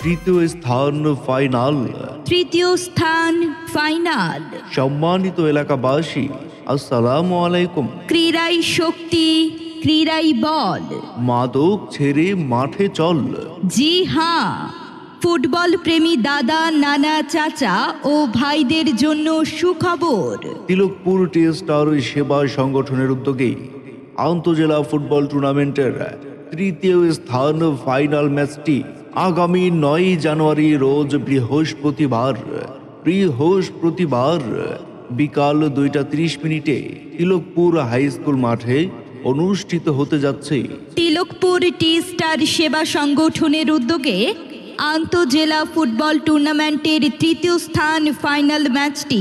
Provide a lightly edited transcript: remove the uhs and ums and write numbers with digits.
তৃতীয় স্থান ফাইনাল। তৃতীয় স্থান ফাইনাল। সম্মানিত এলাকাবাসী, আসসালামু আলাইকুম। ক্রীড়াই শক্তি, ক্রীড়াই বল। মাদক ছেড়ে মাঠে চল। জি হ্যাঁ, ফুটবল প্রেমী দাদা, নানা, চাচা ও ভাইদের জন্য সুখবর। তিলকপুর টি স্টার সেবা সংগঠনের উদ্যোগে আন্তজেলা ফুটবল টুর্নামেন্টের তৃতীয় স্থান ফাইনাল ম্যাচটি আগামী 9 জানুয়ারি রোজ বৃহস্পতিবার বিকাল 2:30 তিলকপুর হাই স্কুল মাঠে অনুষ্ঠিত হতে যাচ্ছে। তিলকপুর টি স্টার সেবা সংগঠনের উদ্যোগে আন্তজেলা ফুটবল টুর্নামেন্টের তৃতীয় স্থান ফাইনাল ম্যাচটি